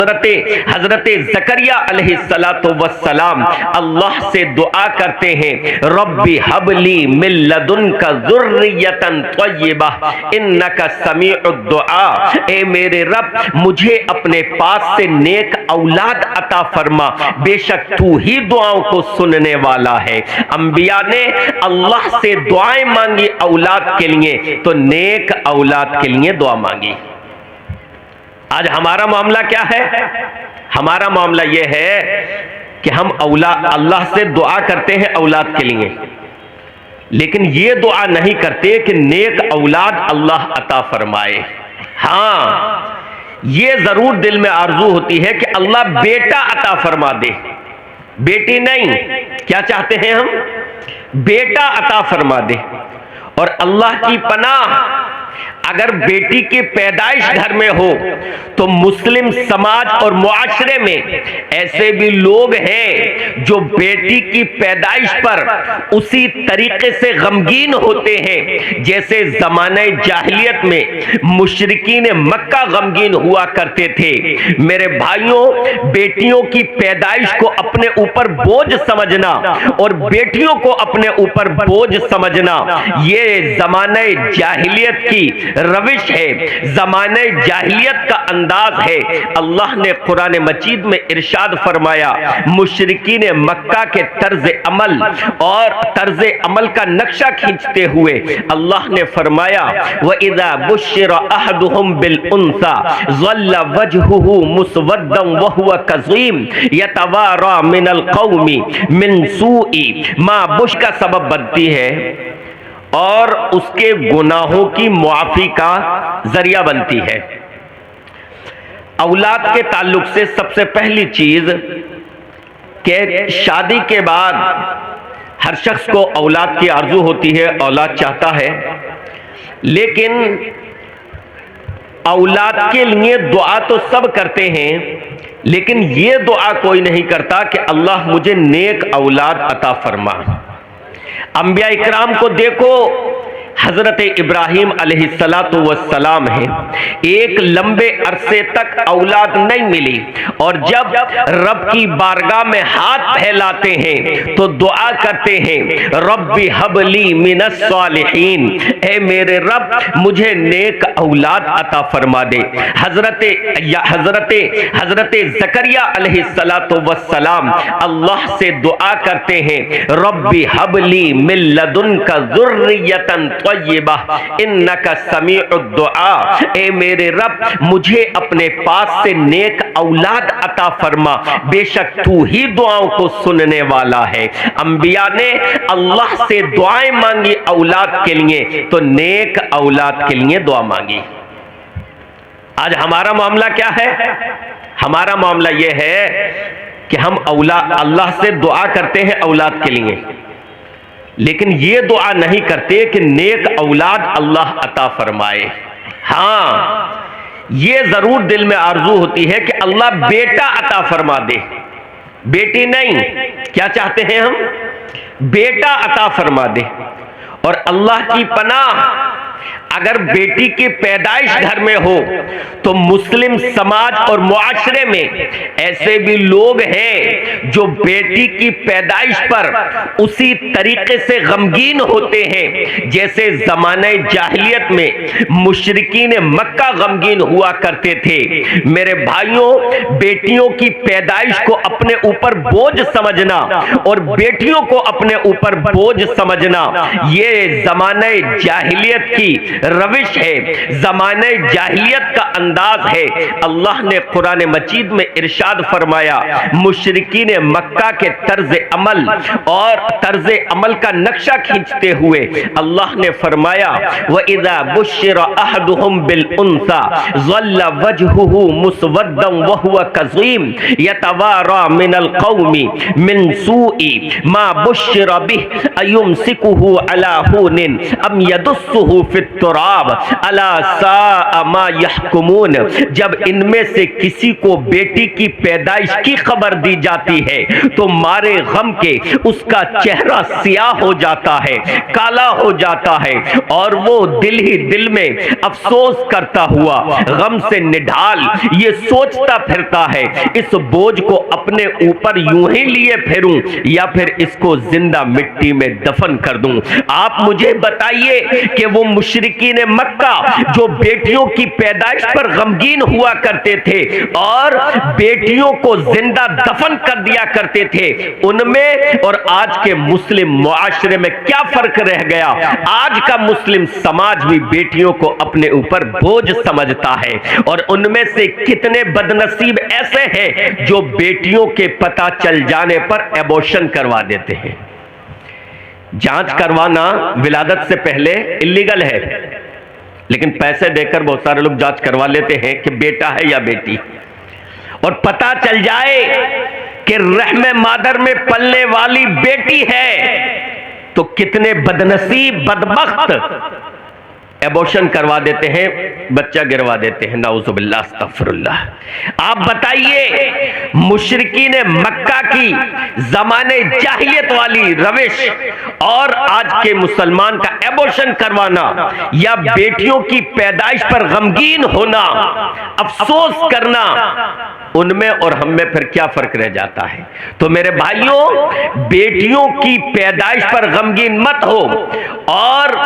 हजरत ज़करिया अलैहिस्सलातु वस्सलाम अल्लाह से दुआ करते हैं, रब्बी हबली मिन लदुनका ज़ुर्रियतन तय्यबा इन्नका समीउद दुआ। ए मेरे रब, मुझे अपने पास से नेक औलाद अता फरमा, बेशक तू ही दुआओं को सुनने वाला है। अंबिया ने अल्लाह से दुआएं मांगी औलाद के लिए, तो नेक औलाद के लिए दुआ मांगी। आज हमारा मामला क्या है? हमारा मामला यह है कि हम अल्लाह से दुआ करते हैं औलाद के लिए, लेकिन ये दुआ नहीं करते कि नेक औलाद अल्लाह अता फरमाए। हाँ, ये जरूर दिल में आरजू होती है कि अल्लाह बेटा अता फरमा दे, बेटी नहीं। क्या चाहते हैं हम? बेटा अता फरमा दे। और अल्लाह की पनाह, अगर बेटी की पैदाइश घर में हो तो मुस्लिम समाज और मुआशरे में ऐसे भी लोग हैं जो बेटी की पैदाइश पर उसी तरीके से गमगीन होते हैं जैसे जमाने जाहिलियत में मुशरिकीन मक्का गमगीन हुआ करते थे। मेरे भाइयों, बेटियों की पैदाइश को अपने ऊपर बोझ समझना और बेटियों को अपने ऊपर बोझ समझना, ये जमाने जाहिलियत की रविश है, जमाने जाहिलियत का अंदाज है। अल्लाह ने कुरान मजीद में इरशाद फरमाया, मुशरिकीन मक्का के तर्ज अमल और तर्ज अमल का नक्शा खींचते हुए अल्लाह ने फरमाया, व इज़ा बुश्शिरा अहदुहुम बिल उन्सा ज़ल्ला वजहुहु मुस्वद्दन व हुवा कज़ीम यतवारा मिनल कौमी मिन सूई मा बुश का सबब बनती है और उसके गुनाहों की मुआफी का जरिया बनती है। औलाद के ताल्लुक से सबसे पहली चीज कि शादी के बाद हर शख्स को औलाद की आरजू होती है, औलाद चाहता है, लेकिन औलाद के लिए दुआ तो सब करते हैं, लेकिन ये दुआ कोई नहीं करता कि अल्लाह मुझे नेक औलाद अता फरमा। अंबिया इकराम को देखो, हजरत इब्राहिम अलैहिस्सलातु वस्सलाम है, एक लंबे अरसे तक औलाद नहीं मिली और जब रब की बारगाह में हाथ फैलाते हैं तो दुआ करते हैं, रब्बी हबली मिनस सालिहीन, ए मेरे रब मुझे नेक औलाद अता फरमा दे। हजरत ज़करिया अलैहिस्सलातु वस्सलाम अल्लाह से दुआ करते हैं, रब्बी हबली मिन लदुनका ज़ुर्रियतन तय्यबा इन्नका समीउद दुआ। ए मेरे रब, मुझे अपने पास से नेक औलाद अता फरमा, बेशक तू ही दुआओं को सुनने वाला है। अंबिया ने अल्लाह से दुआएं मांगी औलाद के लिए, तो नेक औलाद के लिए दुआ मांगी। आज हमारा मामला क्या है? हमारा मामला यह है कि हम अल्लाह से दुआ करते हैं औलाद के लिए, लेकिन ये दुआ नहीं करते कि नेक औलाद अल्लाह अता फरमाए। हाँ, ये जरूर दिल में आरजू होती है कि अल्लाह बेटा अता फरमा दे, बेटी नहीं। क्या चाहते हैं हम? बेटा अता फरमा दे। और अल्लाह की पनाह, अगर बेटी की पैदाइश घर में हो तो मुस्लिम समाज और मुआशरे में ऐसे भी लोग हैं जो बेटी की पैदाइश पर उसी तरीके से गमगीन होते हैं जैसे जमाने जाहिलियत में मुशरिकीन मक्का गमगीन हुआ करते थे। मेरे भाइयों, बेटियों की पैदाइश को अपने ऊपर बोझ समझना और बेटियों को अपने ऊपर बोझ समझना, ये जमाने जाहिलियत की रविश है, जमाने जाहिलियत का अंदाज है। अल्लाह ने कुरान मजीद में इरशाद फरमाया, मुशरिकीन मक्का के तर्ज अमल और तर्ज अमल का नक्शा खींचते हुए अल्लाह ने फरमाया, व इज़ा बुश्शिरा अहदुहुम बिल उन्सा ज़ल्ला वजहुहु मुस्वद्दन व हुवा कज़ीम यतवारा मिनल कौमी मिन सूई मा बुश्शिरा बिह अयुमसिकुहु अला हुनिन अम यदुस्सुहु फित तुराब अला सा मा यहकुमून। जब इनमें से किसी को बेटी की पैदाइश की खबर दी जाती है तो मारे गम के उसका चेहरा सियाह हो जाता है, काला हो जाता है, और वो दिल ही दिल में अफसोस करता हुआ गम से निढाल ये सोचता फिरता है इस बोझ को अपने ऊपर यूं ही लिए फिरूं या फिर इसको जिंदा मिट्टी में दफन कर दूं। आप मुझे बताइए कि वो मुशरिकीन मक्का जो बेटियों की पैदाइश पर गमगीन हुआ करते थे और बेटियों को जिंदा दफन कर दिया करते थे, उनमें और आज के मुस्लिम मुआशरे में क्या फर्क रह गया? आज का मुस्लिम समाज भी बेटियों को अपने ऊपर बोझ समझता है, और उनमें से कितने बदनसीब ऐसे हैं जो बेटियों के पता चल जाने पर एबॉर्शन करवा देते हैं। जांच करवाना विलादत से पहले इल्लीगल है, लेकिन पैसे देकर बहुत सारे लोग जांच करवा लेते हैं कि बेटा है या बेटी, और पता चल जाए कि रहमे मादर में पलने वाली बेटी है तो कितने बदनसीब बदबख्त एबॉर्शन करवा देते हैं, बच्चा गिरवा देते हैं। नाउजुबिल्लाह अस्तगफिरुल्लाह। आप बताइए मुशरिकीन मक्का की जमाने जाहिलियत वाली रविश और आज के मुसलमान का एबॉर्शन करवाना या बेटियों की पैदाइश पर गमगीन होना, अफसोस करना, उनमें और हम में फिर क्या फर्क रह जाता है? तो मेरे भाइयों, बेटियों की पैदाइश पर गमगीन मत हो और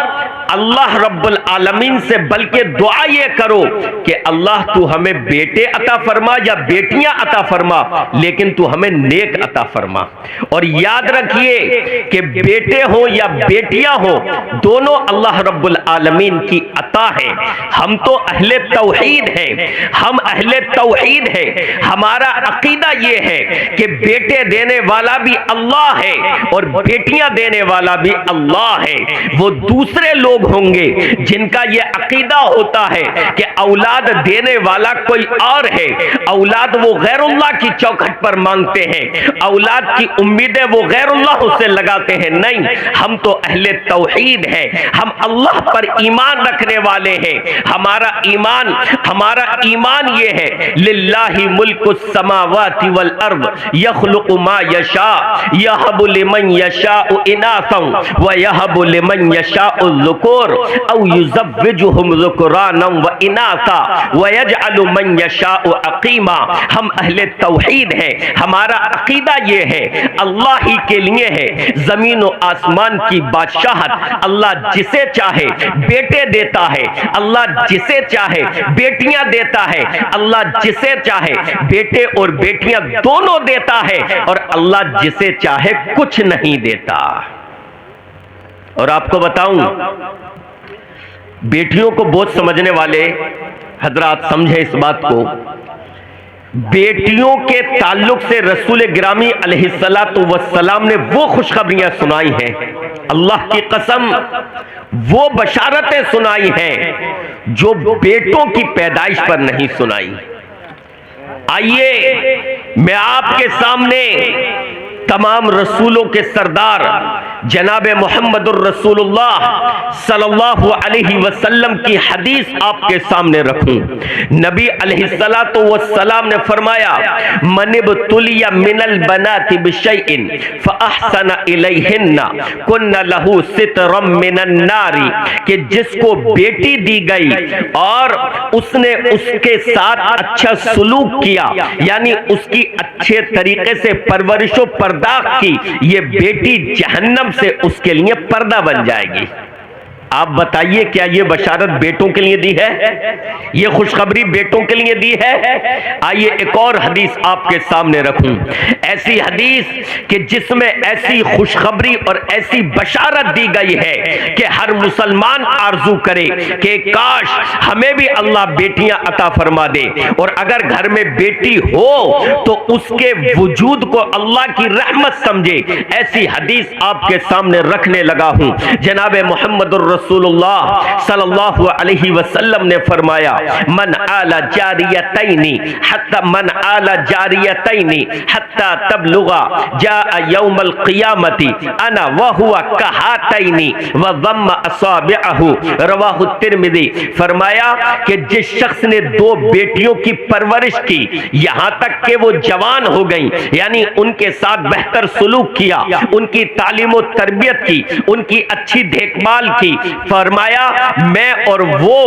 अल्लाह रब्बुल आलमीन से बल्कि दुआ ये करो कि अल्लाह तू हमें बेटे अता फरमा या बेटियां अता फरमा, लेकिन तू हमें नेक अता फरमा। और याद रखिए कि बेटे हो या बेटियां हो, दोनों अल्लाह रब्बुल आलमीन की अता है। हम तो अहले तौहीद हैं, हम अहले तौहीद हैं। हमारा अकीदा यह है कि बेटे देने वाला भी अल्लाह है और बेटियां देने वाला भी अल्लाह है। वो दूसरे लोग होंगे जिनका यह अकीदा होता है कि औलाद देने वाला कोई और है, औलाद वो गैरुल्लाह की चौखट पर मांगते हैं, औलाद की उम्मीदें वो गैरुल्लाह से लगाते हैं। नहीं, हम तो अहले तौहीद हैं, हम अल्लाह पर ईमान रखने वाले हैं। हमारा ईमान ये है, लिल्लाहि मुल्कुस समावाति वल अर्द यखलुकु मा यशा यहबु लिमन यशाउ इनासन व यहबु लिमन यशाउ ज़ुकुर औ युज़व्विजुहुम ज़ुकुरानन व इनासा व यजअलु मन यशाउ अकीमा। हम अहले तौहीद हैं, हमारा अकीदा ये है अल्लाह ही के लिए है। जमीन और आसमान की बादशाहत अल्लाह जिसे चाहे बेटे देता है, अल्लाह जिसे चाहे बेटियां देता है, अल्लाह जिसे चाहे बेटे और बेटियां दोनों देता है, और अल्लाह जिसे चाहे कुछ नहीं देता। और आपको बताऊं, बेटियों को बोझ समझने वाले हजरात समझे इस बात को, बेटियों के ताल्लुक से रसूल गिरामी अलैहिस्सलातु वस्सलाम ने वो खुशखबरियां सुनाई हैं, अल्लाह की कसम वो बशारतें सुनाई हैं जो बेटों की पैदाइश पर नहीं सुनाई। आइए मैं आपके सामने तमाम रसूलों के सरदार जनाब मोहम्मदुर रसूलुल्लाह सल्लल्लाहु अलैहि वसल्लम की हदीस आपके सामने रखूं। नबी अलैहिस्सलातु वस्सलाम ने फरमाया, मनिबतुलिया मिनल बनाति बिशैइन फअहसन इलैहिन्ना कुन्ना लहू सितरम मिनन नारी, कि जिसको बेटी दी गई और उसने उसके साथ अच्छा सलूक किया, यानी उसकी अच्छे तरीके से परवरिशो पर्दाख की, ये बेटी जहन्नम से उसके लिए पर्दा बन जाएगी। आप बताइए क्या ये बशारत बेटों के लिए दी है? ये खुशखबरी बेटों के लिए दी है? आइए एक और हदीस आपके सामने रखूं, ऐसी हदीस कि जिसमें ऐसी खुशखबरी और ऐसी बशारत दी गई है कि हर मुसलमान आरजू करे कि काश हमें भी अल्लाह बेटियां अता फरमा दे, और अगर घर में बेटी हो तो उसके वजूद को अल्लाह की रहमत समझे। ऐसी हदीस आपके सामने रखने लगा हूं। जनाब मोहम्मदुर रसूलुल्लाह सल्लल्लाहु अलैहि वसल्लम ने फरमाया, मन आला जारियतैनी हत्ता तबलुगा जा यौमल क़ियामती अना व हुवा कहातैनी व ज़म्म असाबिअहु, रवाहु तिर्मिज़ी। फरमाया कि जिस शख्स ने 2 बेटियों की परवरिश की यहां तक कि वो जवान हो गई, यानी उनके साथ बेहतर सुलूक किया, उनकी तालीम और तरबियत की, उनकी अच्छी देखभाल की, फरमाया मैं और वो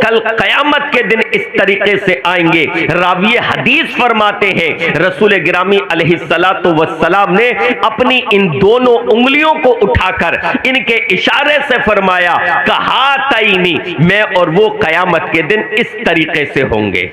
कल क़यामत के दिन इस तरीके से आएंगे। रावी हदीस फरमाते हैं रसूल गिरामी अलैहिस्सलातु वस्सलाम ने अपनी इन दोनों उंगलियों को उठाकर इनके इशारे से फरमाया, कहा तईनी, मैं और वो क़यामत के दिन इस तरीके से होंगे।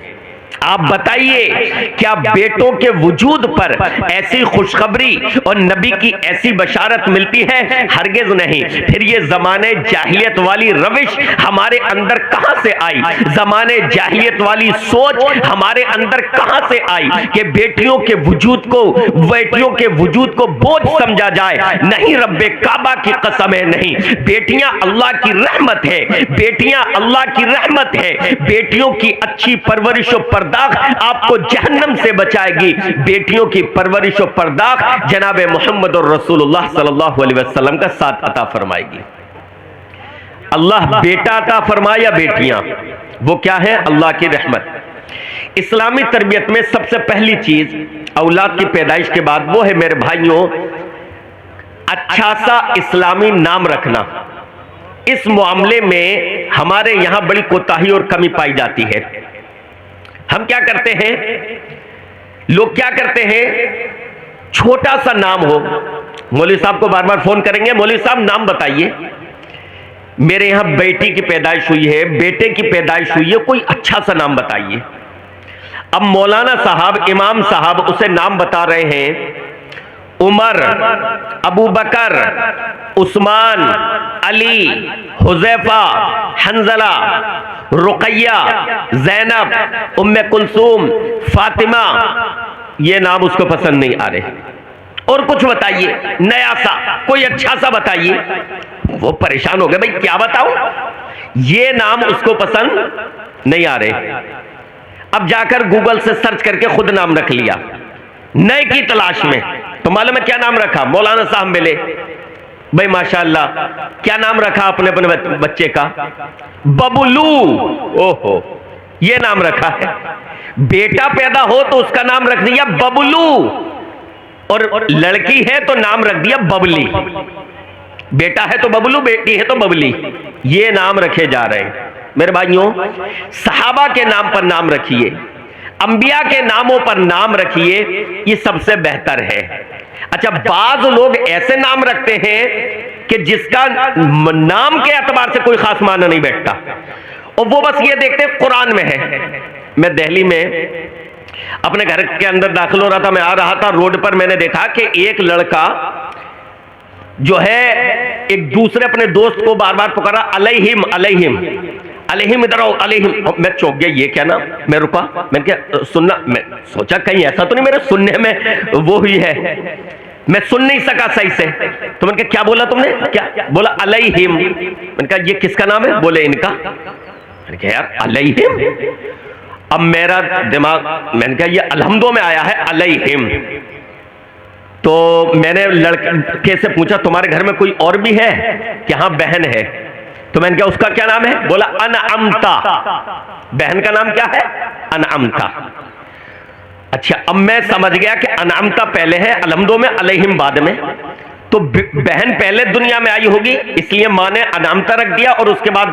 आप बताइए क्या बेटों के वजूद पर ऐसी खुशखबरी और नबी की ऐसी बशारत मिलती है? हरगिज नहीं। फिर ये जमाने जाहिलियत वाली रविश हमारे अंदर कहां से आई? जमाने जाहिलियत वाली सोच हमारे अंदर कहां से आई कि बेटियों के वजूद को बोझ समझा जाए? नहीं, रब्बे काबा की कसम है, नहीं। बेटियां अल्लाह की रहमत है, बेटियां अल्लाह की रहमत है। बेटियों की अच्छी परवरिश और पर्दाख आपको जहन्नम से बचाएगी। बेटियों की परवरिश और पर्दाख जनाब मोहम्मद और रसूलुल्लाह सल्लल्लाहु अलैहि वसल्लम का साथ अता फरमाएगी। अल्लाह बेटा अता फरमाए या बेटियां, वो क्या है? अल्लाह की रहमत। इस्लामी तरबियत में सबसे पहली चीज औलाद की पैदाइश के बाद वो है मेरे भाइयों, अच्छा सा इस्लामी नाम रखना। इस मामले में हमारे यहां बड़ी कोताही और कमी पाई जाती है। हम क्या करते हैं, लोग क्या करते हैं, छोटा सा नाम हो, मौलवी साहब को बार बार फोन करेंगे, मौलवी साहब नाम बताइए, मेरे यहां बेटी की पैदाइश हुई है, बेटे की पैदाइश हुई है, कोई अच्छा सा नाम बताइए। अब मौलाना साहब, इमाम साहब उसे नाम बता रहे हैं, उमर, अबू बकर, उस्मान, अली, हुज़ैफा, हंजला, रुकैया, ज़ैनब, उम्मे कुलसूम, फातिमा, ये नाम उसको पसंद नहीं आ रहे। और कुछ बताइए नया सा, कोई अच्छा सा बताइए। वो परेशान हो गए, भाई क्या बताऊं, ये नाम उसको पसंद नहीं आ रहे। अब जाकर गूगल से सर्च करके खुद नाम रख लिया नए की तलाश में। तो मालूम है क्या नाम रखा? मौलाना साहब मिले, भाई माशाअल्लाह क्या नाम रखा आपने अपने बच्चे का? बबलू। ओहो, ये नाम रखा है। बेटा पैदा हो तो उसका नाम रख दिया बबलू, और लड़की है तो नाम रख दिया बबली। बेटा है तो बबलू, बेटी है तो बबली, ये नाम रखे जा रहे हैं। मेरे भाइयों, सहाबा के नाम पर नाम रखिए, अंबिया के नामों पर नाम रखिए, ये सबसे बेहतर है। अच्छा, बाज लोग ऐसे नाम रखते हैं कि जिसका नाम के एतबार से कोई खास माना नहीं बैठता, और वो बस ये देखते हैं कुरान में है। मैं दिल्ली में अपने घर के अंदर दाखिल हो रहा था, मैं आ रहा था, रोड पर मैंने देखा कि एक लड़का जो है एक दूसरे अपने दोस्त को बार बार पुकारा, अलैहिम अलैहिम अलैहिम, इधर आओ अलैहिम। मैं चौंक गया, ये क्या नाम? मैं रुका, मैंने क्या सुनना, मैं सोचा कहीं ऐसा तो नहीं मेरे सुनने में वो हुई है, मैं सुन नहीं सका सही से। तो मैंने कहा क्या बोला तुमने? क्या बोला? अलैहिम। मैंने कहा ये किसका नाम है? बोले इनका। मैंने कहा यार अलैहिम। अब मेरा दिमाग, मैंने कहा ये अलहम्दो में आया है अलैहिम। तो मैंने लड़के से पूछा तुम्हारे घर में कोई और भी है? कि हाँ बहन है। तो मैंने कहा उसका क्या नाम है? बोला अनअमता। बहन का नाम क्या है? अनअमता। अच्छा, अब मैं समझ गया कि अनअमता पहले है, अलहम्दो में, अलैहिम बाद में। तो बहन पहले दुनिया में आई होगी, इसलिए मां ने अनअमता रख दिया, और उसके बाद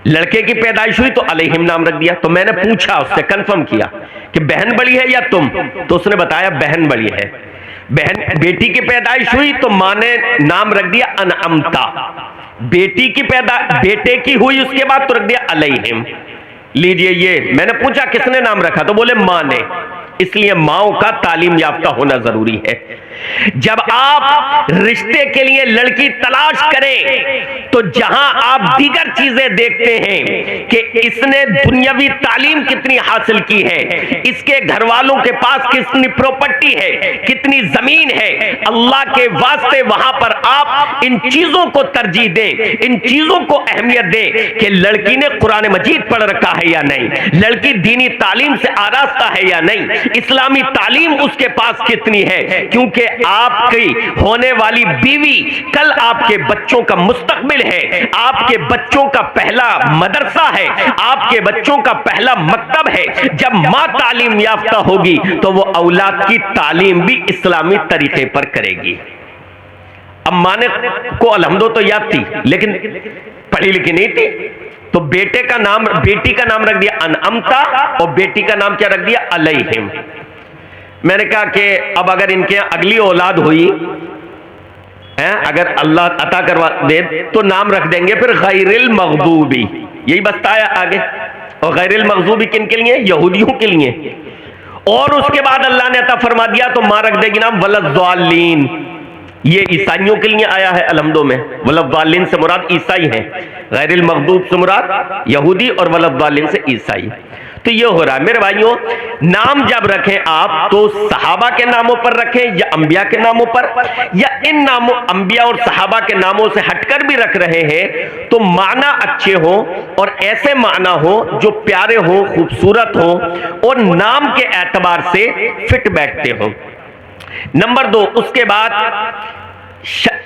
लड़के की पैदाइश हुई तो अलैहिम नाम रख दिया। तो मैंने पूछा उससे, कंफर्म किया कि बहन बड़ी है या तुम? तो उसने बताया बहन बड़ी है। बहन बेटी की पैदाइश हुई तो मां ने नाम रख दिया अनअमता। बेटी की बेटे की हुई उसके बाद तो रख दिया अलैहिम। लीजिए, ये मैंने पूछा किसने नाम रखा? तो बोले मां ने। इसलिए माओ का तालीम याफ्ता होना जरूरी है। जब आप रिश्ते के लिए लड़की तलाश करें तो जहां आप दीगर चीजें देखते हैं कि इसने दुनियावी तालीम कितनी हासिल की है, इसके घर वालों के पास कितनी प्रॉपर्टी है, कितनी जमीन है, अल्लाह के वास्ते वहां पर आप इन चीजों को तरजीह दें, इन चीजों को अहमियत दें कि लड़की ने कुरान मजीद पढ़ रखा है या नहीं, लड़की दीनी तालीम से आरास्ता है या नहीं, इस्लामी तालीम उसके पास कितनी है, क्योंकि आपकी होने वाली बीवी कल आपके बच्चों का मुस्तकबिल है, आपके बच्चों का पहला मदरसा है, आपके बच्चों का पहला मकतब है। जब मां तालीम याफ्ता होगी तो वो औलाद की तालीम भी इस्लामी तरीके पर करेगी। अब माने को अलहमदो तो याद थी लेकिन पढ़ी लिखी नहीं थी, तो बेटी का नाम रख दिया अनअमता और बेटी का नाम क्या रख दिया अलैहिम। मैंने कहा कि अब अगर इनके अगली औलाद हुई है, अगर अल्लाह अता करवा दे तो नाम रख देंगे फिर गैरिल मग़दूबी, यही बसता है आगे। और गैरिल मग़दूबी किन के लिए? यहूदियों के लिए। और उसके बाद अल्लाह ने अता फरमा दिया तो मां रख देगी नाम वलद्दालीन, ये ईसाइयों के लिए आया है अलहमदो में। वलद्दालीन से मुराद ईसाई है, गैरिल मग़दूब से मुराद यहूदी और वलद्दालीन से ईसाई। तो ये हो रहा है मेरे भाइयों, नाम जब रखें आप तो सहाबा के नामों पर रखें या अंबिया के नामों पर, या इन नामों अंबिया और सहाबा के नामों से हटकर भी रख रहे हैं तो माना अच्छे हो और ऐसे माना हो जो प्यारे हो, खूबसूरत हो और नाम के एतबार से फिट बैठते हो। नंबर 2, उसके बाद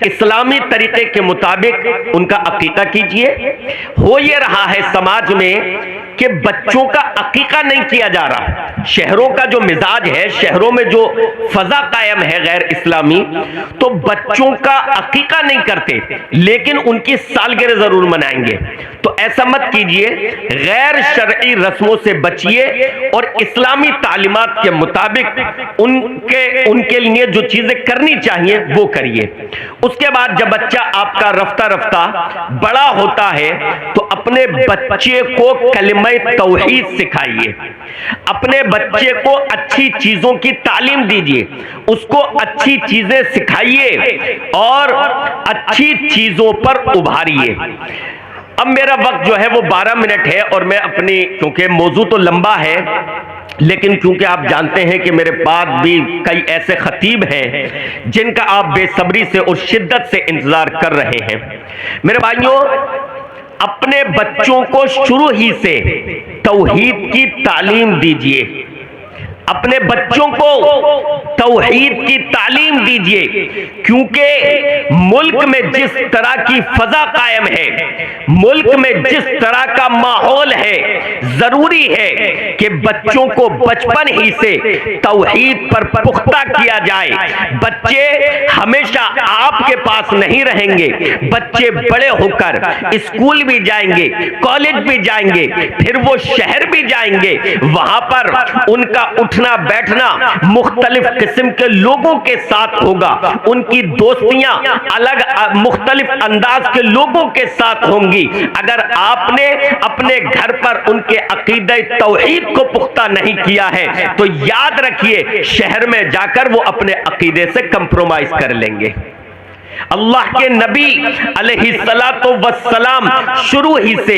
इस्लामी तरीके के मुताबिक उनका अकीका कीजिए। हो ये रहा है समाज में कि बच्चों का अकीका नहीं किया जा रहा। शहरों का जो मिजाज है, शहरों में जो फजा कायम है गैर इस्लामी, तो बच्चों का अकीका नहीं करते लेकिन उनकी सालगिरह जरूर मनाएंगे। तो ऐसा मत कीजिए, गैर शरई रस्मों से बचिए और इस्लामी तालीमात के मुताबिक उनके लिए जो चीजें करनी चाहिए वो करिए। उसके बाद जब बच्चा आपका रफ्ता रफ्ता बड़ा होता है तो अपने बच्चे को कलिमा तौहीद सिखाइए, अपने बच्चे को अच्छी चीजों की तालीम दीजिए, उसको अच्छी चीजें सिखाइए और अच्छी चीजों पर उभारिए। अब मेरा वक्त जो है वो 12 मिनट है और मैं अपनी, क्योंकि मौजू तो लंबा है लेकिन क्योंकि आप जानते हैं कि मेरे बाद भी कई ऐसे खतीब हैं जिनका आप बेसब्री से और शिद्दत से इंतजार कर रहे हैं। मेरे भाइयों, अपने बच्चों को शुरू ही से तौहीद की तालीम दीजिए, अपने बच्चों को तौहीद की तालीम दीजिए, क्योंकि मुल्क में जिस तरह की फजा कायम है, मुल्क में जिस तरह का माहौल है, जरूरी है कि बच्चों को बचपन ही से तौहीद पर पुख्ता किया जाए। बच्चे हमेशा आपके पास नहीं रहेंगे, बच्चे बड़े होकर स्कूल भी जाएंगे, कॉलेज भी जाएंगे, फिर वो शहर भी जाएंगे, वहां पर उनका उठना बैठना मुख्तलिफ किस्म के लोगों के साथ होगा, उनकी दोस्तियां अलग मुख्तलिफ अंदाज के लोगों के साथ होंगी। अगर आपने अपने घर पर उनके अकीदे तौहीद को पुख्ता नहीं किया है तो याद रखिए शहर में जाकर वो अपने अकीदे से कंप्रोमाइज कर लेंगे। अल्लाह के नबी अलैहिस्सलातो वस्सलाम शुरू ही से,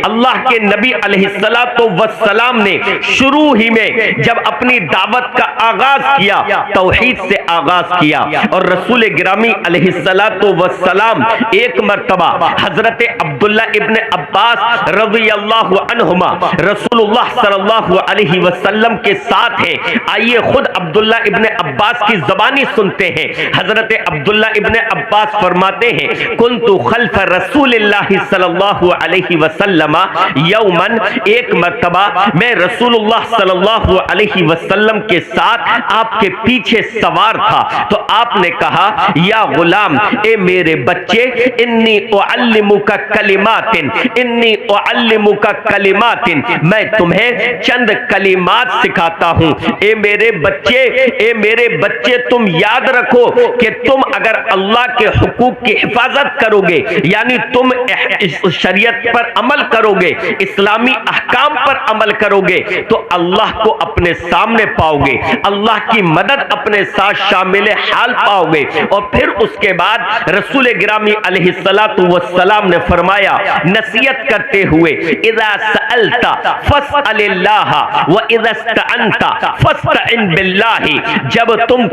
अल्लाह के नबी अलैहिस्सलातो वस्सलाम ने शुरू ही में जब अपनी दावत का आगाज किया तौहीद से आगाज किया। और रसूल गिरामी अलैहिस्सलातो वस्सलाम एक मर्तबा हजरत अब्दुल्ला इब्ने अब्बास रज़ियल्लाहु अन्हुमा रसूलुल्लाह सल्लल्लाहु अलैहि वसल्लम के साथ हैं। आइए खुद अब्दुल्ला इब्ने अब्बास की ज़बानी सुनते हैं। हजरत अब्दुल्ला इब्ने अब्बास फरमाते हैं, कुन्तु खल्फ रसूलिल्लाहि सल्लल्लाहु अलैहि वसल्लम यौमन, एक मर्तबा मैं रसूलुल्लाह सल्लल्लाहु अलैहि वसल्लम के साथ आपके पीछे सवार था तो आपने कहा, या गुलाम, ए मेरे बच्चे, इन्नी उअल्लिमुका कलिमातिन, इन्नी उअल्लिमुका कलिमातिन, मैं तुम्हें चंद कलिमात सिखाता हूं। ए मेरे बच्चे, ए मेरे बच्चे, तुम याद रखो कि तुम अगर अल्लाह के हुकूक की हिफाजत करोगे, यानी तुम इस शरीयत पर अमल करोगे, इस्लामी अहकाम पर अमल करोगे, तो अल्लाह को अपने सामने पाओगे, अल्लाह की मदद अपने साथ शामिल हाल पाओगे। और फिर उसके बाद रसूल गिरामी अलैहिस्सलातु वस्सलाम ने फरमाया नसीहत करते हुए, इज़ा सअल्ता फस्अलिल्लाह व इज़ा इस्तअनता फस्तइन बिल्लाहि, जब तुम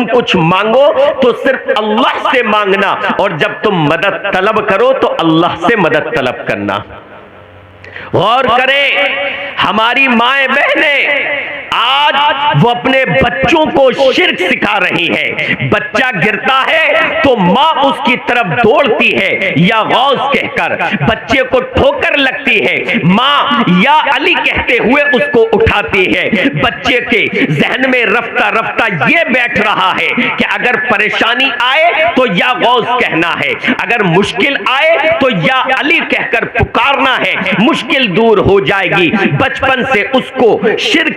कुछ मांगो तो सिर्फ अल्लाह से मांगना, और जब तुम मदद तलब करो तो अल्लाह से मदद तलब करना। गौर करें, हमारी माएं बहनें आज वो अपने बच्चों को शिर्क सिखा रही है। बच्चा गिरता है तो माँ उसकी तरफ दौड़ती है या गौस कहकर, बच्चे को ठोकर लगती है, माँ या अली कहते हुए उसको उठाती है। बच्चे के जहन में रफ्ता रफ्ता ये बैठ रहा है कि अगर परेशानी आए तो या गौस कहना है, अगर मुश्किल आए तो या अली कहकर पुकारना है, मुश्किल दूर हो जाएगी। बचपन से उसको शिर्क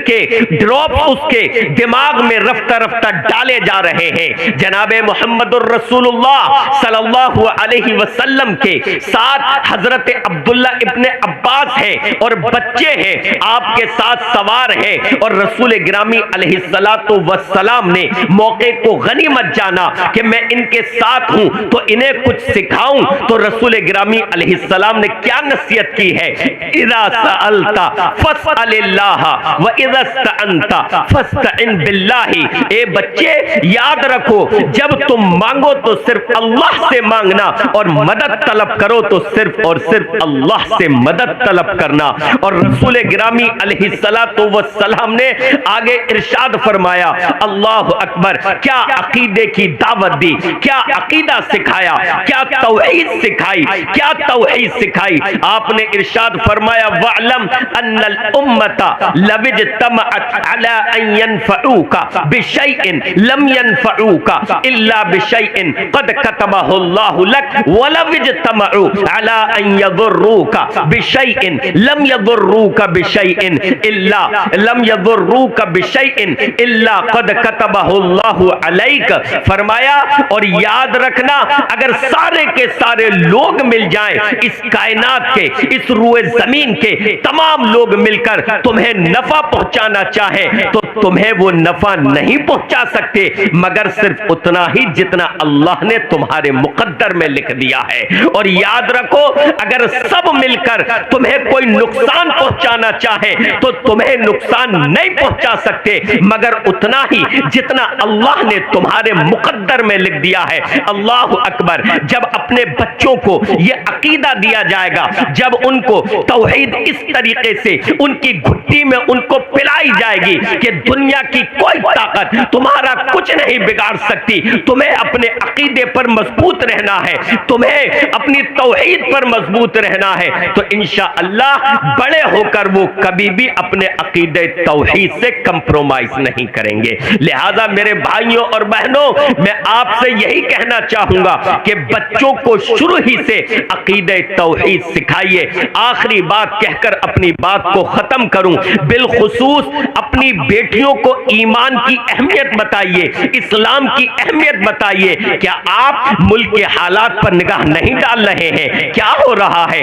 के ड्रॉप उसके दिमाग में रफ्ता रफ्ता डाले जा रहे हैं। जनाबे मोहम्मदुर रसूलुल्लाह सल्लल्लाहु अलैहि वसल्लम के साथ हजरत अब्दुल्ला इब्ने अब्बास है और बच्चे हैं आपके साथ सवार है, और रसूल गिरामी अलैहिस्सलातु वस्सलाम ने मौके को गनीमत जाना कि मैं इनके साथ हूं तो इन्हें कुछ सिखाऊं। तो रसूल गिरामी अलैहिस्सलाम ने क्या नसीहत की है, इज़ा सअल्ता फस्अलिल्लाह व इज़ा इस्तअनता फस्तइन बिल्लाहि। ए बच्चे याद रखो, जब तुम मांगो तो सिर्फ अल्लाह से मांगना, और मदद तलब करो तो सिर्फ और सिर्फ अल्लाह से मदद तलब करना। और रसूल गिरामी अलैहिस्सलातु वस्सलाम ने आगे इरशाद फरमाया, अल्लाह अकबर, क्या अकीदे की दावत दी, क्या अकीदा सिखाया, क्या तौहीद सिखाई, क्या तौहीद सिखाई। आपने इरशाद फरमाया, वअलम अन्नल उम्मता लविज्तमअत अला अन यनफऊका बिशैइन लम यनफऊका इल्ला बिशैइन क़द कतबहुल्लाहु लक व लविज्तमअ अला अन यदुर्रूका बिशैइन लम यदुर्रूका बिशैइन इल्ला लम यदुर्रूका बिशैइन इल्ला क़द कतबहुल्लाहु अलैक। फरमाया, और याद रखना, अगर सारे के सारे लोग मिल जाएं, इस कायनात के, इस रूए जमीन के तमाम लोग मिलकर तुम्हें नफा पहुंचाना चाहे तो तुम्हें वो नफा नहीं पहुंचा सकते, मगर सिर्फ उतना ही जितना अल्लाह ने तुम्हारे मुकद्दर में लिख दिया है। और याद रखो, अगर सब मिलकर तुम्हें कोई नुकसान पहुंचाना चाहे तो तुम्हें नुकसान नहीं पहुंचा सकते, मगर उतना ही जितना अल्लाह ने तुम्हारे मुकद्दर में लिख दिया है। अल्लाह अकबर। जब अपने बच्चों को यह अकीदा दिया जाएगा, जब उनको तौहीद इस तरीके से उनकी घुट्टी में उनको पिलाई जाएगी कि दुनिया की कोई ताकत तुम्हारा कुछ नहीं बिगाड़ सकती, तुम्हें अपने अकीदे पर मजबूत रहना है, तुम्हें अपनी तौहीद पर मजबूत रहना है, तो इंशाअल्लाह बड़े होकर वो कभी भी अपने अकीदे तौहीद से कंप्रोमाइज नहीं करेंगे। लिहाजा मेरे भाइयों और बहनों, मैं आपसे यही कहना चाहूंगा कि बच्चों को शुरू ही से अकीदे तौहीद सिखाइए। आखिरी बात कहकर अपनी बात को खत्म करूं, बिलखुसूस अपनी बेटियों को ईमान की अहमियत बताइए, इस्लाम की अहमियत बताइए। क्या आप मुल्क के हालात पर निगाह नहीं डाल रहे हैं? क्या हो रहा है?